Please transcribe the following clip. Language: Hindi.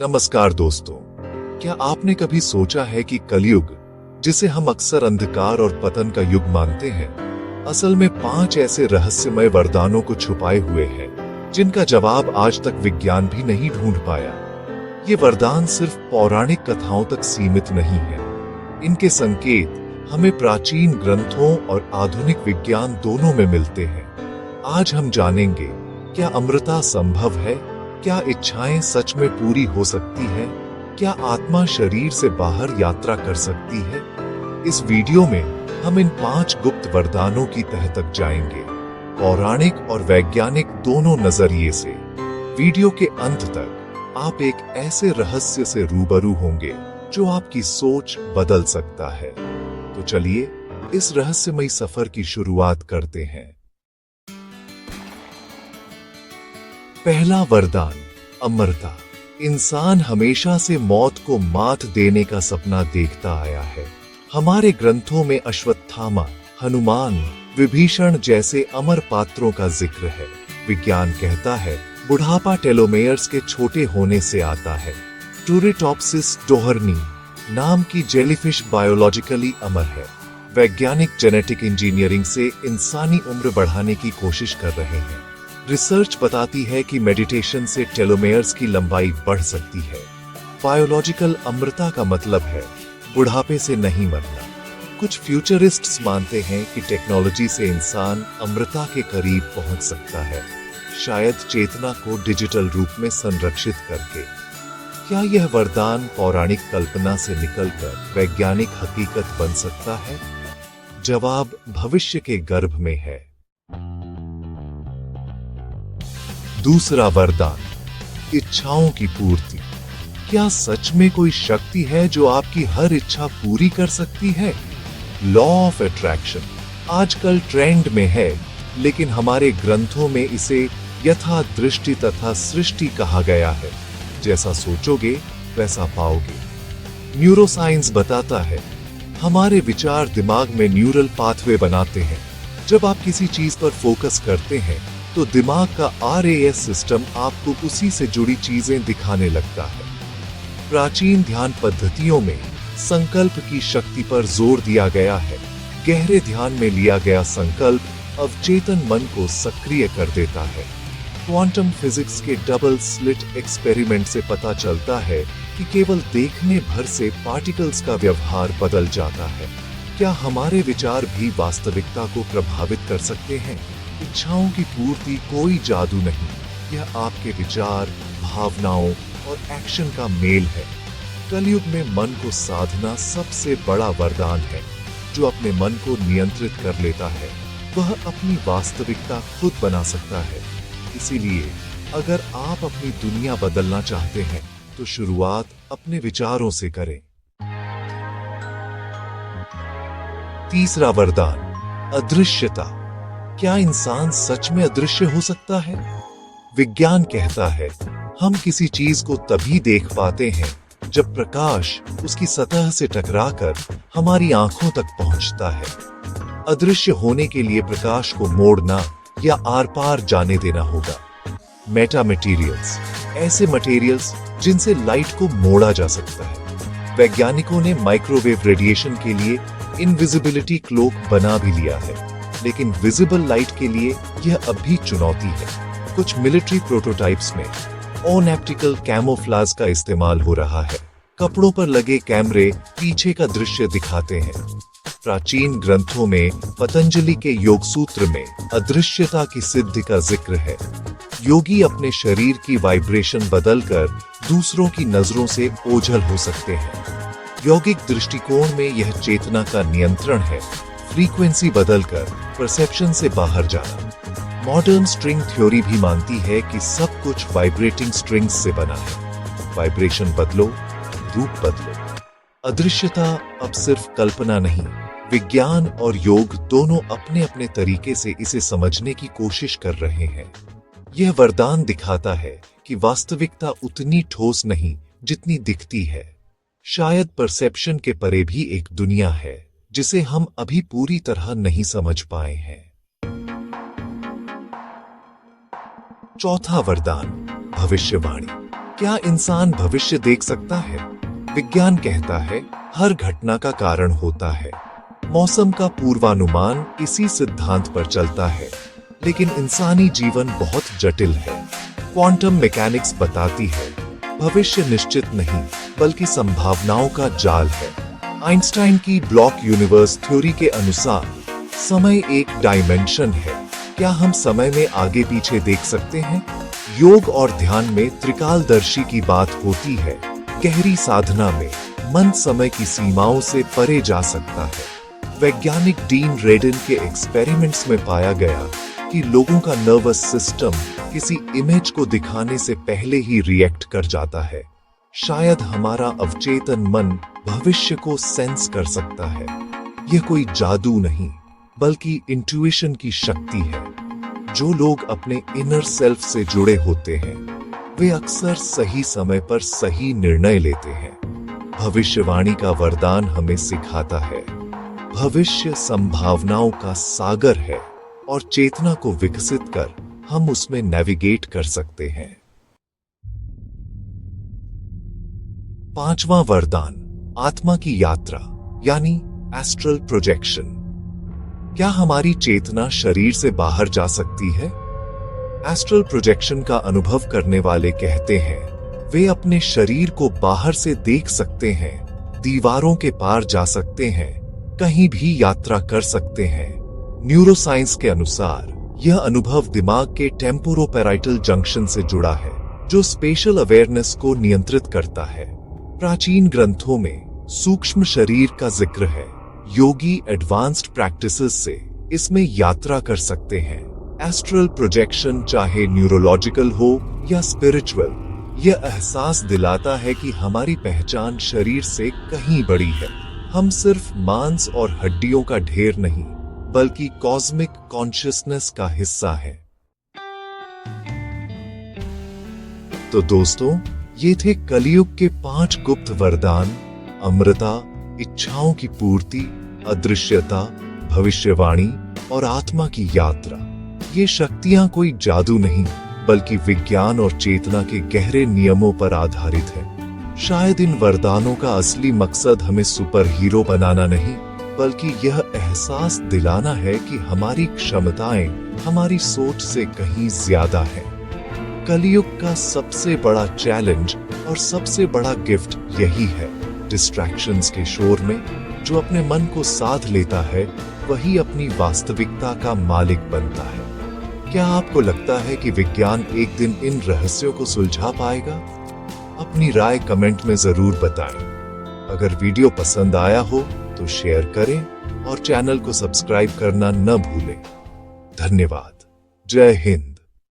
नमस्कार दोस्तों। क्या आपने कभी सोचा है कि कलयुग, जिसे हम अक्सर अंधकार और पतन का युग मानते हैं, असल में 5 ऐसे रहस्यमय वरदानों को छुपाए हुए है जिनका जवाब आज तक विज्ञान भी नहीं ढूंढ पाया। ये वरदान सिर्फ पौराणिक कथाओं तक सीमित नहीं है। इनके संकेत हमें प्राचीन ग्रंथों और आधुनिक विज्ञान दोनों में मिलते हैं। आज हम जानेंगे, क्या अमृता संभव है? क्या इच्छाएं सच में पूरी हो सकती है? क्या आत्मा शरीर से बाहर यात्रा कर सकती है? इस वीडियो में हम इन 5 गुप्त वरदानों की तह तक जाएंगे, पौराणिक और वैज्ञानिक दोनों नजरिए से। वीडियो के अंत तक आप एक ऐसे रहस्य से रूबरू होंगे जो आपकी सोच बदल सकता है। तो चलिए इस रहस्यमयी सफर की शुरुआत करते हैं। पहला वरदान, अमरता। इंसान हमेशा से मौत को मात देने का सपना देखता आया है। हमारे ग्रंथों में अश्वत्थामा, हनुमान, विभीषण जैसे अमर पात्रों का जिक्र है। विज्ञान कहता है, बुढ़ापा टेलोमेयर्स के छोटे होने से आता है। टूरेटॉप्सिस डोहरनी नाम की जेलीफिश बायोलॉजिकली अमर है। वैज्ञानिक जेनेटिक इंजीनियरिंग से इंसानी उम्र बढ़ाने की कोशिश कर रहे हैं। रिसर्च बताती है कि मेडिटेशन से टेलोमेयर्स की लंबाई बढ़ सकती है। बायोलॉजिकल अमरता का मतलब है बुढ़ापे से नहीं मरना। कुछ फ्यूचरिस्ट्स मानते हैं कि टेक्नोलॉजी से इंसान अमरता के करीब पहुंच सकता है, शायद चेतना को डिजिटल रूप में संरक्षित करके। क्या यह वरदान पौराणिक कल्पना से निकलकर वैज्ञानिक हकीकत बन सकता है? जवाब भविष्य के गर्भ में है। दूसरा वरदान, इच्छाओं की पूर्ति। क्या सच में कोई शक्ति है जो आपकी हर इच्छा पूरी कर सकती है? लॉ ऑफ अट्रैक्शन आजकल ट्रेंड में है, लेकिन हमारे ग्रंथों में इसे यथा दृष्टि तथा सृष्टि कहा गया है। जैसा सोचोगे वैसा पाओगे। न्यूरोसाइंस बताता है, हमारे विचार दिमाग में न्यूरल पाथवे बनाते हैं। जब आप किसी चीज पर फोकस करते हैं तो दिमाग का RAS सिस्टम आपको उसी से जुड़ी चीजें दिखाने लगता है। प्राचीन ध्यान पद्धतियों में संकल्प की शक्ति पर जोर दिया गया है। गहरे ध्यान में लिया गया संकल्प अवचेतन मन को सक्रिय कर देता है। क्वांटम फिजिक्स के डबल स्लिट एक्सपेरिमेंट से पता चलता है कि केवल देखने भर से पार्टिकल्स का व्यवहार बदल जाता है। क्या हमारे विचार भी वास्तविकता को प्रभावित कर सकते हैं? इच्छाओं की पूर्ति कोई जादू नहीं, यह आपके विचार, भावनाओं और एक्शन का मेल है। कलयुग में मन को साधना सबसे बड़ा वरदान है। जो अपने मन को नियंत्रित कर लेता है वह अपनी वास्तविकता खुद बना सकता है। इसीलिए अगर आप अपनी दुनिया बदलना चाहते हैं तो शुरुआत अपने विचारों से करें। तीसरा वरदान, अदृश्यता। क्या इंसान सच में अदृश्य हो सकता है? विज्ञान कहता है, हम किसी चीज को तभी देख पाते हैं जब प्रकाश उसकी सतह से टकराकर हमारी आंखों तक पहुंचता है। अदृश्य होने के लिए प्रकाश को मोड़ना या आर पार जाने देना होगा। मेटा मटेरियल्स, ऐसे मटेरियल्स जिनसे लाइट को मोड़ा जा सकता है। वैज्ञानिकों ने माइक्रोवेव रेडिएशन के लिए इनविजिबिलिटी क्लोक बना भी लिया है, लेकिन विजिबल लाइट के लिए यह अब भी चुनौती है। कुछ मिलिट्री प्रोटोटाइप्स में ऑप्टिकल कैमोफ्लेज का इस्तेमाल हो रहा है। कपड़ों पर लगे कैमरे पीछे का दृश्य दिखाते हैं। प्राचीन ग्रंथों में पतंजलि के योग सूत्र में अदृश्यता की सिद्धि का जिक्र है। योगी अपने शरीर की वाइब्रेशन बदलकर दूसरों की नजरों से ओझल हो सकते हैं। यौगिक दृष्टिकोण में यह चेतना का नियंत्रण है, फ्रीक्वेंसी बदलकर परसेप्शन से बाहर जाना। मॉडर्न स्ट्रिंग थ्योरी भी मानती है कि सब कुछ वाइब्रेटिंग स्ट्रिंग्स से बना है। वाइब्रेशन बदलो, रूप बदलो। अदृश्यता अब सिर्फ कल्पना नहीं, विज्ञान और योग दोनों अपने अपने तरीके से इसे समझने की कोशिश कर रहे हैं। यह वरदान दिखाता है कि वास्तविकता उतनी ठोस नहीं जितनी दिखती है। शायद परसेप्शन के परे भी एक दुनिया है जिसे हम अभी पूरी तरह नहीं समझ पाए हैं। चौथा वरदान, भविष्यवाणी। क्या इंसान भविष्य देख सकता है? विज्ञान कहता है हर घटना का कारण होता है। मौसम का पूर्वानुमान इसी सिद्धांत पर चलता है, लेकिन इंसानी जीवन बहुत जटिल है। क्वांटम मैकेनिक्स बताती है भविष्य निश्चित नहीं बल्कि संभावनाओं का जाल है। आइंस्टाइन की ब्लॉक यूनिवर्स थ्योरी के अनुसार समय एक डायमेंशन है। क्या हम समय में आगे पीछे देख सकते हैं? योग और ध्यान में त्रिकालदर्शी की बात होती है। गहरी साधना में मन समय की सीमाओं से परे जा सकता है। वैज्ञानिक डीन रेडन के एक्सपेरिमेंट्स में पाया गया कि लोगों का नर्वस सिस्टम किसी इमेज को दिखाने से पहले ही रिएक्ट कर जाता है। शायद हमारा अवचेतन मन भविष्य को सेंस कर सकता है। यह कोई जादू नहीं बल्कि इंट्यूशन की शक्ति है। जो लोग अपने इनर सेल्फ से जुड़े होते हैं वे अक्सर सही समय पर सही निर्णय लेते हैं। भविष्यवाणी का वरदान हमें सिखाता है भविष्य संभावनाओं का सागर है और चेतना को विकसित कर हम उसमें नेविगेट कर सकते हैं। पांचवां वरदान आत्मा की यात्रा यानी एस्ट्रल प्रोजेक्शन। क्या हमारी चेतना शरीर से बाहर जा सकती है? एस्ट्रल प्रोजेक्शन का अनुभव करने वाले कहते हैं वे अपने शरीर को बाहर से देख सकते हैं, दीवारों के पार जा सकते हैं, कहीं भी यात्रा कर सकते हैं। न्यूरोसाइंस के अनुसार यह अनुभव दिमाग के टेम्पोरोपैराइटल जंक्शन से जुड़ा है, जो स्पेशल अवेयरनेस को नियंत्रित करता है। प्राचीन ग्रंथों में सूक्ष्म शरीर का जिक्र है। योगी एडवांस्ड प्रैक्टिसेस से इसमें यात्रा कर सकते हैं। एस्ट्रल प्रोजेक्शन चाहे न्यूरोलॉजिकल हो या स्पिरिचुअल, यह एहसास दिलाता है कि हमारी पहचान शरीर से कहीं बड़ी है। हम सिर्फ मांस और हड्डियों का ढेर नहीं बल्कि कॉस्मिक कॉन्शियसनेस का हिस्सा है। तो दोस्तों, ये थे कलियुग के 5 गुप्त वरदान। अमृता, इच्छाओं की पूर्ति, अदृश्यता, भविष्यवाणी और आत्मा की यात्रा। ये शक्तियां कोई जादू नहीं बल्कि विज्ञान और चेतना के गहरे नियमों पर आधारित है। शायद इन वरदानों का असली मकसद हमें सुपर हीरो बनाना नहीं बल्कि यह एहसास दिलाना है कि हमारी क्षमताएं हमारी सोच से कहीं ज्यादा है। कलियुग का सबसे बड़ा चैलेंज और सबसे बड़ा गिफ्ट यही है। डिस्ट्रैक्शंस के शोर में जो अपने मन को साध लेता है वही अपनी वास्तविकता का मालिक बनता है। क्या आपको लगता है कि विज्ञान एक दिन इन रहस्यों को सुलझा पाएगा? अपनी राय कमेंट में जरूर बताएं। अगर वीडियो पसंद आया हो तो शेयर करें और चैनल को सब्सक्राइब करना न भूलें। धन्यवाद। जय हिंद।